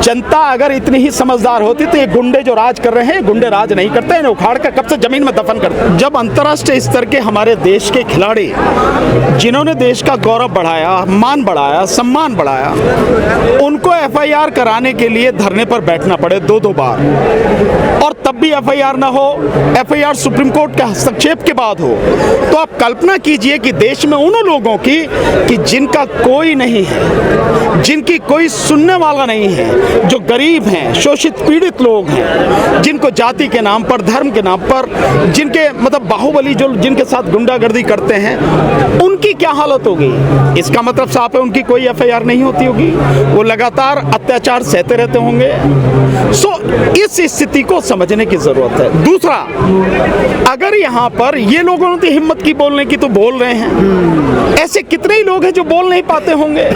जनता अगर इतनी ही समझदार होती तो ये गुंडे जो राज कर रहे हैं, गुंडे राज नहीं करते हैं, उखाड़ कर कब से जमीन में दफन करते हैं। जब अंतर्राष्ट्रीय स्तर के हमारे देश के खिलाड़ी जिन्होंने देश का गौरव बढ़ाया, मान बढ़ाया, सम्मान बढ़ाया, उनको एफआईआर कराने के लिए धरने पर बैठना पड़े 2-2 बार, और तब भी एफआईआर ना हो, एफआईआर सुप्रीम कोर्ट के हस्तक्षेप के बाद हो, तो आप कल्पना कीजिए कि देश में उन लोगों की कि जिनका कोई नहीं है, जिनकी कोई सुनने वाला नहीं है, जो गरीब हैं, शोषित पीड़ित लोग हैं, जिनको जाति के नाम पर, धर्म के नाम पर, जिनके मतलब बाहुबली जो जिनके साथ गुंडागर्दी करते हैं, उनकी क्या हालत होगी। इसका मतलब साफ है उनकी कोई एफआईआर नहीं होती होगी, वो लगातार अत्याचार सहते रहते होंगे। इस स्थिति को समझने की जरूरत है। दूसरा, अगर यहाँ पर ये लोगों ने हिम्मत की बोलने की तो बोल रहे हैं, ऐसे कितने ही लोग हैं जो बोल नहीं पाते होंगे।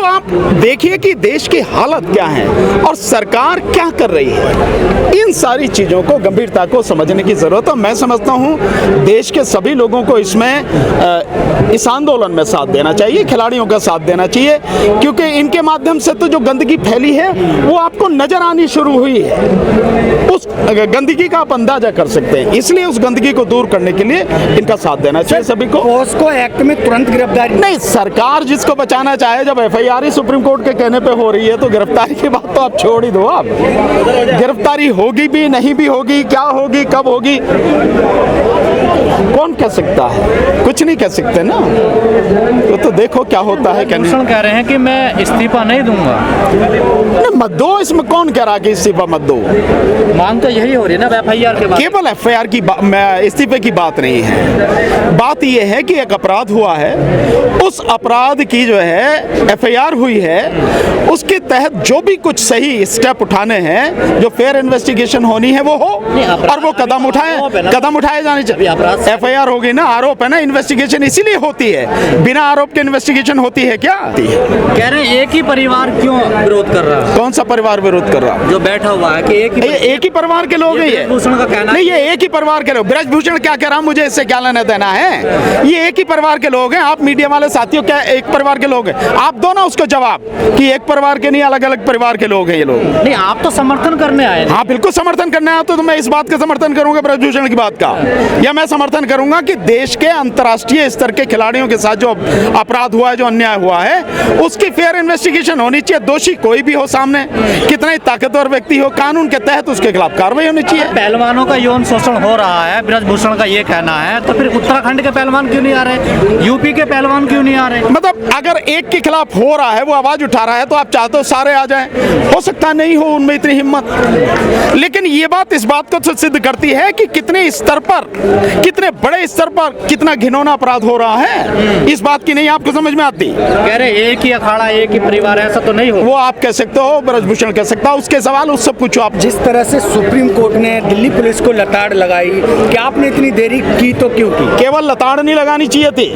आप देखिए कि देश की हालत क्या है और सरकार क्या कर रही है। इन सारी चीजों को गंभीरता को समझने की जरूरत है। मैं समझता हूं देश के सभी लोगों को इसमें इस आंदोलन में साथ देना चाहिए, खिलाड़ियों का साथ देना चाहिए, क्योंकि इनके माध्यम से तो जो गंदगी फैली है वो आपको नजर आनी शुरू हुई है। उस गंदगी का आप अंदाजा कर सकते हैं, इसलिए उस गंदगी को दूर करने के लिए इनका साथ देना चाहिए सभी को। पॉस्को एक्ट में तुरंत गिरफ्तारी नहीं, सरकार जिसको बचाना चाहे, जब एफआईआर ही सुप्रीम कोर्ट के कहने पे हो रही है तो गिरफ्तारी की बात तो आप छोड़ ही दो। आप गिरफ्तारी होगी भी, नहीं भी होगी, क्या होगी, कब होगी, कौन कह सकता है, कुछ नहीं कह सकते ना। तो देखो क्या होता है। भूषण कह रहे हैं कि मैं इस्तीफा नहीं दूंगा। नहीं, मत दो, इसमें कौन कह रहा कि इस्तीफा मत दो। मांग तो यही हो रही है ना एफआईआर के बाद। केवल एफआईआर की इस्तीफे की बात नहीं है। बात यह है कि एक अपराध हुआ है, उस अपराध की जो है एफआईआर हुई है, उसके तहत जो भी कुछ सही स्टेप उठाने हैं, जो फेयर इन्वेस्टिगेशन होनी है वो हो, और वो कदम उठाए जाने चाहिए। एफआईआर होगी ना, आरोप है ना, इन्वेस्टिगेशन इसीलिए होती है। बिना आरोप के इन्वेस्टिगेशन होती है क्या? कह रहे हैं एक ही परिवार क्यों विरोध कर रहा है? कौन सा परिवार विरोध कर रहा है? जो बैठा हुआ है कि एक ही परिवार के लोग हैं। ये भूषण का कहना नहीं, ये एक ही परिवार के लोग। ब्रजभूषण क्या कह रहा, मुझे इससे क्या लेना देना है? ये एक ही परिवार के लोग हैं। आप मीडिया वाले साथियों क्या एक परिवार के लोग हैं? आप दो ना उसको जवाब कि एक परिवार के नहीं, अलग अलग परिवार के लोग हैं ये लोग। नहीं, आप तो समर्थन करने आए। हाँ, बिल्कुल समर्थन करने आया तो मैं इस बात का समर्थन करूंगा, ब्रजभूषण की बात का, या मैं समर्थन करूंगा कि देश के अंतर्राष्ट्रीय स्तर के खिलाड़ियों के साथ जो अपराध हुआ है, जो अन्याय हुआ है, उसकी फेयर इन्वेस्टिगेशन होनी चाहिए। दोषी कोई भी हो सामने, कितना ही ताकतवर व्यक्ति हो, कानून के तहत उसके खिलाफ कार्रवाई होनी चाहिए। पहलवानों का यौन शोषण हो रहा है, ब्रजभूषण का ये कहना है, तो फिर उत्तराखंड के पहलवान क्यों नहीं आ रहे? यूपी के पहलवान क्यों नहीं आ रहे? मतलब अगर एक के खिलाफ हो रहा है, वो आवाज उठा रहा है, तो आप चाहते हो सारे आ जाएं। हो सकता नहीं हो उनमें इतनी हिम्मत, लेकिन ये बात इस बात को सिद्ध करती है कि कितने स्तर पर, कितने बड़े स्तर पर कितना घिनौना अपराध हो रहा है। इस बात की नहीं आपको समझ में आती? कह रहे एक ही अखाड़ा, एक ही परिवार, ऐसा तो नहीं हो। वो आप कह सकते हो, ब्रजभूषण कह सकता, उसके सवाल उससे पूछो आप। जिस तरह से सुप्रीम कोर्ट ने दिल्ली पुलिस को लताड़ लगाई, क्या आपने इतनी देरी की तो क्यों की? केवल लताड़ नहीं लगानी चाहिए थी,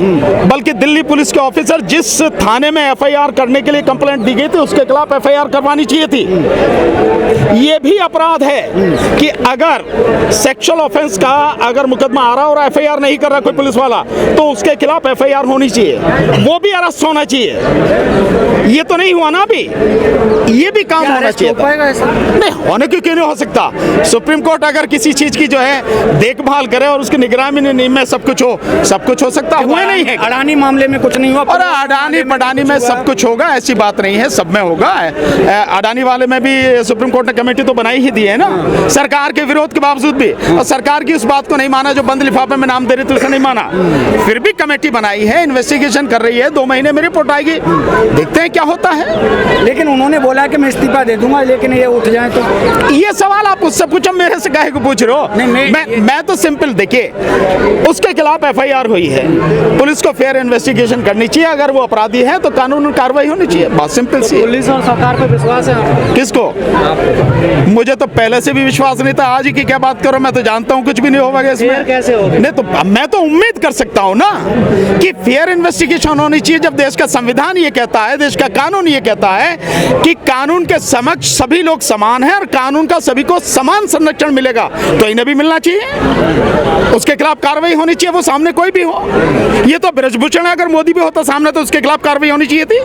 बल्कि दिल्ली पुलिस के ऑफिसर जिस थाने में एफआईआर करने के लिए कंप्लेंट दी गई थी, उसके खिलाफ एफआईआर करवानी चाहिए थी। ये भी अपराध है कि अगर सेक्सुअल ऑफेंस का अगर मुकदमा आ रहा और एफआईआर नहीं कर रहा कोई पुलिस वाला, तो उसके खिलाफ एफआईआर होनी चाहिए, वो भी अरेस्ट होना चाहिए। ये तो नहीं हुआ ना अभी, ये भी काम होना चाहिए था। नहीं होने क्यों नहीं हो सकता? सुप्रीम कोर्ट अगर किसी चीज की जो है देखभाल करे और उसकी निगरानी में सब कुछ हो सकता, हुआ नहीं है। अडानी मामले में कुछ नहीं हुआ, और अडानी में सब कुछ होगा, ऐसी बात नहीं है, सब में होगा। अडानी वाले में भी सुप्रीम कोर्ट ने कमेटी तो बनाई ही दी है ना, सरकार के विरोध के बावजूद भी, और सरकार की उस बात को नहीं माना जो बंद लिफाफे में नाम दे रही थी, उसे नहीं माना, फिर भी कमेटी बनाई है, इन्वेस्टिगेशन कर रही है, 2 महीने में रिपोर्ट आएगी, देखते हैं क्या होता है। लेकिन उन्होंने बोला कि मैं इस्तीफा दे दूंगा, लेकिन ये उठ जाए तो? ये सवाल आप उससे पूछो, मेरे से काहे को पूछ रहे हो? मैं तो सिंपल, देखिए उसके खिलाफ एफआईआर हुई है, पुलिस को फेयर इन्वेस्टिगेशन करनी चाहिए, अगर वो अपराधी है तो कानूनी कार्रवाई होनी चाहिए, बात सिंपल सी। पुलिस और सरकार पर विश्वास है? किसको? मुझे तो पहले से भी विश्वास नहीं था, आज ही की क्या बात करो, मैं तो जानता हूँ कुछ भी नहीं होगा इसमें। कैसे होगा? नहीं तो मैं तो उम्मीद कर सकता हूं ना कि फेयर इन्वेस्टिगेशन होनी चाहिए। जब देश का संविधान ये कहता है, देश का कानून ये कहता है कि कानून के समक्ष सभी लोग समान हैं और कानून का सभी को समान संरक्षण मिलेगा, तो इन्हें भी मिलना चाहिए, उसके खिलाफ कार्रवाई होनी चाहिए, वो सामने कोई भी हो। ये तो ब्रजभूषण अगर मोदी भी होता सामने तो उसके खिलाफ कार्रवाई होनी चाहिए थी।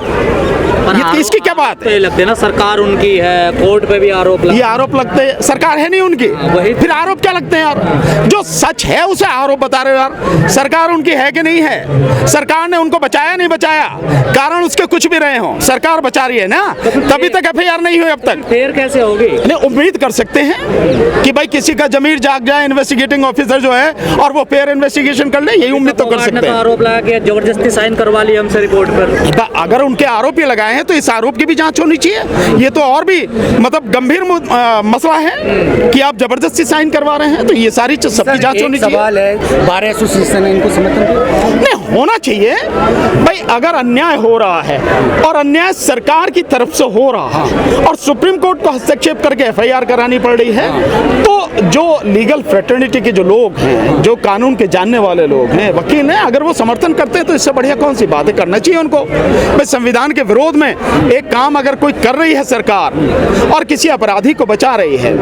ये इसकी क्या बात है? लगते ना सरकार उनकी है, कोर्ट पे भी आरोप ये आरोप लगते हैं, सरकार है नहीं उनकी, वही फिर आरोप क्या लगते हैं यार? जो सच है उसे आरोप बता रहे हो यार। सरकार उनकी है कि नहीं है? सरकार ने उनको बचाया नहीं बचाया, कारण उसके कुछ भी रहे हो, सरकार बचा रही है ना, तभी तक एफआईआर नहीं हुई अब तक। फेयर कैसे होगी? नहीं, उम्मीद कर सकते हैं कि भाई किसी का जमीर जाग जाए, इन्वेस्टिगेटिंग ऑफिसर जो है, और वो फेयर इन्वेस्टिगेशन कर ले, यही उम्मीद तो कर सकते हैं। आरोप लगा कि जबरदस्ती साइन करवा ली हमसे रिपोर्ट पर। अगर उनके आरोप ये लगाए हैं तो इस आरोप की भी जांच होनी चाहिए। ये तो और भी मतलब गंभीर मसला है कि आप जबरदस्ती साइन करवा रहे हैं, तो ये सारी सबकी जांच होनी चाहिए। सवाल है, बार एसोसिएशन है, इनको समर्थन नहीं होना चाहिए भाई। अगर अन्याय हो रहा है और अन्याय सरकार की तरफ से हो रहा है और सुप्रीम कोर्ट को हस्तक्षेप करके एफआईआर करानी पड़ रही है, तो जो लीगल फ्रेटर्निटी के जो लोग हैं, जो कानून के जानने वाले लोग हैं, वकील हैं, अगर वो समर्थन करते हैं तो इससे बढ़िया कौन सी बात है? करना चाहिए उनको। भाई संविधान के विरोध में एक काम अगर कोई कर रही है सरकार और किसी अपराधी को बचा रही है,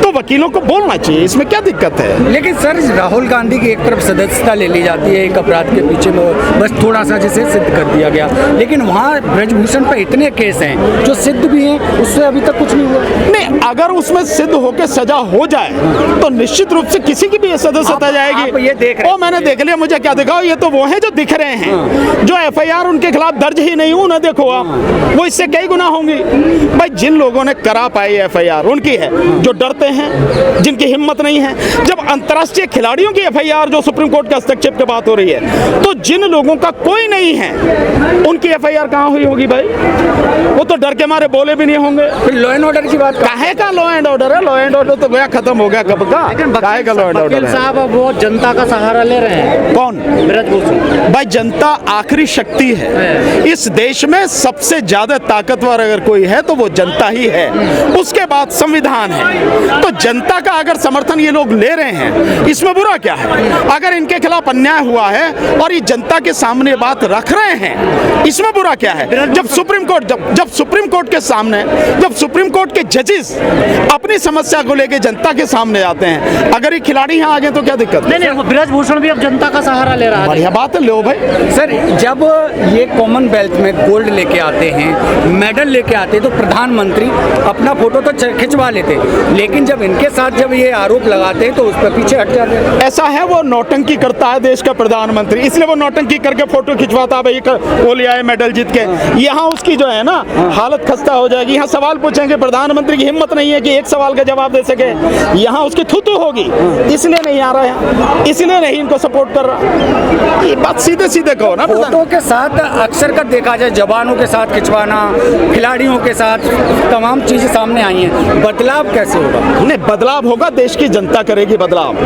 तो वकीलों को बोलना चाहिए, इसमें क्या दिक्कत है? लेकिन सर, राहुल गांधी की एक तरफ सदस्यता ले ली जाती है एक अपराध के पीछे, बस थोड़ा सा जैसे सिद्ध कर दिया गया, लेकिन वहाँ ब्रजभूषण पर इतने केस हैं जो सिद्ध भी हैं, उससे अभी तक कुछ नहीं हुआ। नहीं, अगर उसमें सिद्ध होकर सजा हो जाए तो निश्चित रूप से किसी की भी सदस्यता जाएगी। आप ये देख रहे हैं, मैंने देख लिया, मुझे क्या दिखाओ? ये तो वो हैं जो दिख रहे हैं, जो एफआईआर उनके खिलाफ दर्ज ही नहीं हुई ना, देखो आप, वो इससे कई गुना होंगी। भाई जिन लोगों ने करा पाई एफआईआर उनकी है, जो डरते हैं, जिनकी हिम्मत नहीं है। जब अंतर्राष्ट्रीय खिलाड़ियों की एफआईआर जो सुप्रीम कोर्ट के हस्तक्षेप की बात हो रही है, तो जिन लोगों का कोई नहीं है उनकी एफआईआर कहां हुई होगी भाई? वो तो डर के मारे बोले भी नहीं होंगे। फिर लॉ एंड ऑर्डर की बात काहे का लॉ एंड ऑर्डर है? लॉ एंड ऑर्डर तो गया, खत्म हो गया कब का। काहे का लॉ एंड ऑर्डर है? साहब अब वो जनता का सहारा ले रहे हैं। कौन? ब्रजभूषण। भाई जनता आखिरी शक्ति है इस देश में। सबसे ज्यादा ताकतवर अगर कोई है तो वो जनता ही है, उसके बाद संविधान है। तो जनता का अगर समर्थन ये लोग ले रहे हैं, इसमें बुरा क्या है? अगर इनके खिलाफ अन्याय हुआ है और ये जनता के सामने बात रख रहे हैं, इसमें बुरा क्या है? जब सुप्रीम कोर्ट के सामने, जब सुप्रीम कोर्ट के जजेस अपनी समस्या को लेकर जनता के सामने आते हैं, अगर ये खिलाड़ी यहाँ आ गए तो क्या दिक्कत? नहीं, ब्रजभूषण भी अब जनता का सहारा ले रहा है। बढ़िया बात है, लो भाई। सर, जब ये कॉमनवेल्थ में गोल्ड लेके आते हैं, मेडल लेके आते हैं, तो प्रधानमंत्री अपना फोटो तो खिंचवा लेते, लेकिन जब इनके साथ जब ये आरोप लगाते हैं तो उस पर पीछे हट जाते हैं। ऐसा है, वो नौटंकी करता है देश का प्रधानमंत्री, इसलिए वो नौटंकी करके फोटो खिंचवाता है। भाई वो लिया है मेडल जीत के, यहाँ उसकी जो है ना हालत खस्ता हो जाएगी। यहाँ सवाल पूछेंगे, प्रधानमंत्री की हिम्मत नहीं है कि एक सवाल का जवाब दे सके, यहाँ उसकी थुतू होगी, इसलिए नहीं आ रहा है, इसलिए नहीं इनको सपोर्ट कर रहा। ये बात सीधे सीधे कहो ना। फोटो के साथ अक्सर कर देखा जाए, जवानों के साथ खिंचवाना, खिलाड़ियों के साथ, तमाम चीजें सामने आई हैं। बदलाव कैसे होगा? नहीं, बदलाव होगा, देश की जनता करेगी बदलाव,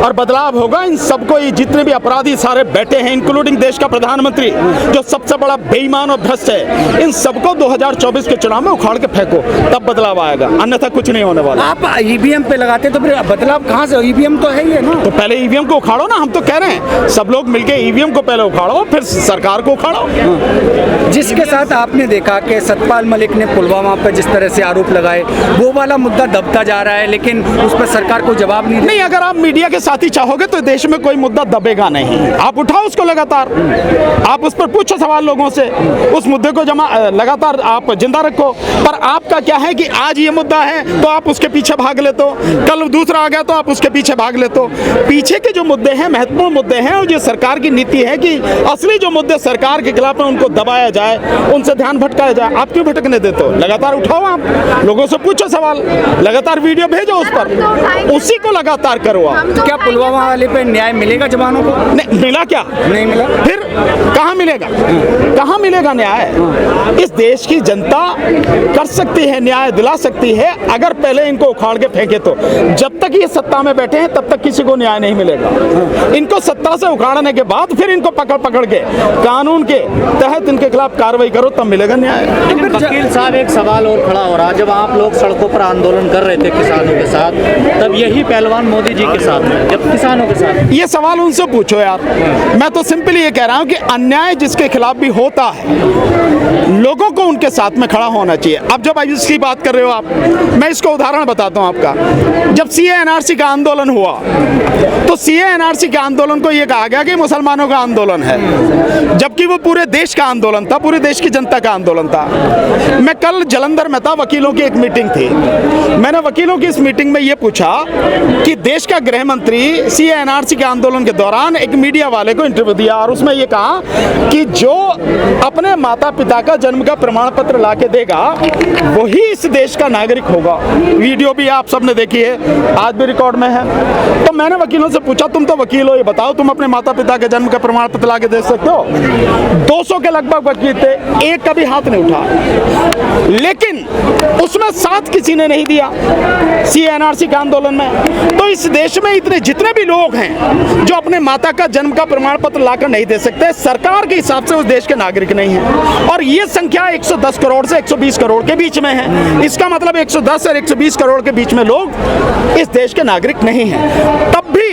और बदलाव होगा इन सबको, ये जितने भी अपराधी सारे बैठे हैं, इंक्लूडिंग देश का प्रधानमंत्री जो सबसे बड़ा बेईमान और भ्रष्ट है, इन सबको 2024 के चुनाव में उखाड़ के फेंको, तब बदलाव आएगा, अन्यथा कुछ नहीं होने वाला। आप ईवीएम पे लगाते तो फिर बदलाव कहाँ से? ईवीएम तो है ही है ना। तो पहले ईवीएम को उखाड़ो ना, हम तो कह रहे हैं सब लोग मिलके ईवीएम को पहले उखाड़ो, फिर सरकार को उखाड़ो। जिसके साथ आपने देखा कि सतपाल मलिक ने पुलवामा पर जिस तरह से आरोप लगाए, वो वाला मुद्दा दबता जा रहा है, लेकिन उस पर सरकार को जवाब नहीं। अगर आप मीडिया के साथ ही चाहोगे तो देश में कोई मुद्दा दबेगा नहीं। आप उठाओ उसको लगातार, आप उस पर पूछो सवाल लोगों से, उस मुद्दे को लगातार आप जिंदा रखो। पर आपका क्या है कि आज ये मुद्दा है तो आप उसके पीछे भाग लेते हो, कल दूसरा आ गया तो आप उसके पीछे भाग लेते हो। पीछे के जो मुद्दे हैं, महत्वपूर्ण मुद्दे हैं, और ये सरकार की नीति है कि असली जो मुद्दे सरकार के खिलाफ हैं उनको दबाया जाए, उनसे ध्यान भटकाया जाए। आप क्यों भटकने देते हो? लगातार उठाओ, आप लोगों से पूछो सवाल, लगातार वीडियो भेजो उस पर, उसी को लगातार करो आप। क्या पुलवामा वाले पे न्याय मिलेगा जवानों को? नहीं मिला, क्या नहीं मिला? फिर कहाँ मिलेगा? कहाँ मिलेगा न्याय? इस देश की जनता कर सकती है, न्याय दिला सकती है, अगर पहले इनको उखाड़ के फेंके तो। जब तक ये सत्ता में बैठे हैं तब तक किसी को न्याय नहीं मिलेगा। इनको सत्ता से उखाड़ने के बाद फिर इनको पकड़ के कानून के तहत इनके खिलाफ कार्रवाई करो, तब मिलेगा न्याय। लेकिन वकील साहब, एक सवाल और खड़ा हो रहा, जब आप लोग सड़कों पर आंदोलन कर रहे थे किसानों के साथ, तब यही पहलवान मोदी जी के साथ हैं। जब किसानों के साथ? ये सवाल उनसे पूछो यार। मैं तो सिंपली ये कह रहा हूँ कि अन्याय जिसके खिलाफ भी होता है, लोगों को उनके साथ में खड़ा होना चाहिए। अब जब इसकी बात कर रहे हो आप, मैं इसको उदाहरण बताता हूँ आपका। जब सीए एनआरसी का आंदोलन हुआ तो सीए एनआरसी के आंदोलन को ये कहा गया कि मुसलमानों का आंदोलन है, जबकि वो पूरे देश का आंदोलन था, पूरे देश की जनता का आंदोलन था। मैं कल जलंधर में था, वकीलों की एक मीटिंग थी। मैंने वकीलों की इस मीटिंग में ये पूछा कि देश का गृह मंत्री सीए एनआरसी के आंदोलन के दौरान एक मीडिया वाले को इंटरव्यू दिया और उसमें ये कहा कि जो अपने माता पिता का जन्म का प्रमाण पत्र ला के देगा वही इस देश का नागरिक होगा। वीडियो भी आप सबने देखी है, आज भी रिकॉर्ड में है। तो मैंने वकीलों से पूछा, तुम तो वकील हो, ये बताओ तुम अपने माता पिता के जन्म का प्रमाण पत्र ला के दे सकते हो? 200 के लगभग वकील थे, एक का भी हाथ नहीं उठा। लेकिन उसमें साथ किसी ने नहीं दिया सीए एनआरसी के आंदोलन में। तो इस देश में इतने जितने भी लोग हैं जो अपने माता का जन्म का प्रमाण पत्र लाकर नहीं दे सकते, सरकार के हिसाब से उस देश के नागरिक नहीं है। और ये संख्या 110 करोड़ से 120 करोड़ के बीच में है। इसका मतलब 110 और 120 करोड़ के बीच में लोग इस देश के नागरिक नहीं हैं। तब भी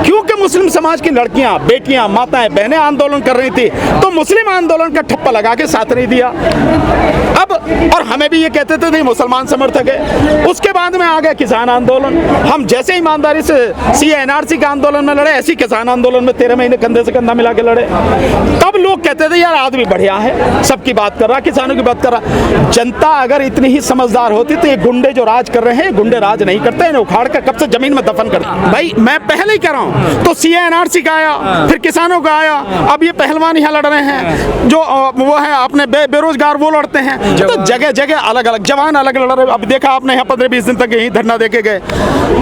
क्योंकि मुस्लिम समाज की लड़कियां, बेटियां, माताएं, बहनें आंदोलन कर रही थी, तो मुस्लिम आंदोलन का ठप्पा लगा के साथ नहीं दिया। अब और हमें भी ये कहते थे मुसलमान समर्थक है। उसके बाद में आ गया किसान आंदोलन। हम जैसे ईमानदारी से सीए एनआरसी के आंदोलन में लड़े, ऐसी किसान आंदोलन में 13 महीने कंधे से कंधा मिला के लड़े। तब लोग कहते थे यार आदमी बढ़िया है, सबकी बात कर रहा, किसानों की बात कर रहा। जनता अगर इतनी ही समझदार होती तो ये गुंडे जो राज कर रहे हैं, गुंडे राज नहीं करते, इन्हें उखाड़ कर कब से जमीन में दफन कर। भाई मैं पहले ही कह रहा हूँ, तो सीए एनआरसी का आया, फिर किसानों का आया, अब ये पहलवान यहाँ लड़ रहे हैं, जो वो है अपने बेरोजगार वो लड़ते हैं। तो जगह जगह अलग अलग जवान अलग लड़ रहे। अब देखा आपने यहाँ 15-20 दिन तक यही धरना देके गए।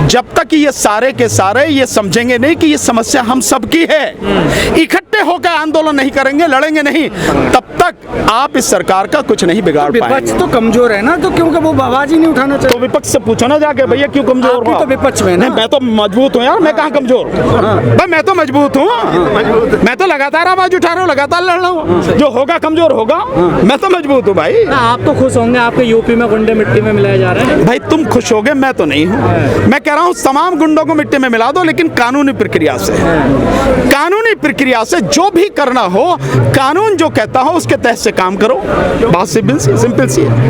जब तक ये सारे के सारे ये समझेंगे नहीं कि ये समस्या हम सबकी है, इकट्ठे होकर आंदोलन नहीं करेंगे, लड़ेंगे नहीं, तब तक आप इस सरकार का कुछ नहीं बिगाड़ पाएंगे। विपक्ष तो कमजोर है ना, तो क्योंकि वो आवाज ही नहीं उठाना चाहिए। तो विपक्ष से पूछो ना जाके, भैया क्यों कमजोर हो? तो विपक्ष में ना, मैं तो मजबूत हूँ यार, मैं कहाँ कमजोर? भाई मैं तो मजबूत हूँ, मैं तो लगातार आवाज उठा रहा हूँ, लगातार लड़ रहा हूँ। जो होगा कमजोर होगा, मैं तो मजबूत हूँ भाई। आप तो खुश होंगे, आपके यूपी में गुंडे मिट्टी में मिलाए जा रहे हैं। भाई तुम खुश होगे, मैं तो नहीं हूँ। मैं कह रहा हूँ तमाम गुंडों को मिट्टी में मिला दो, लेकिन कानूनी प्रक्रिया से, कानूनी प्रक्रिया से जो भी करना हो, कानून जो कहता हो उसके तहत से काम करो। बात सिंपल सी है।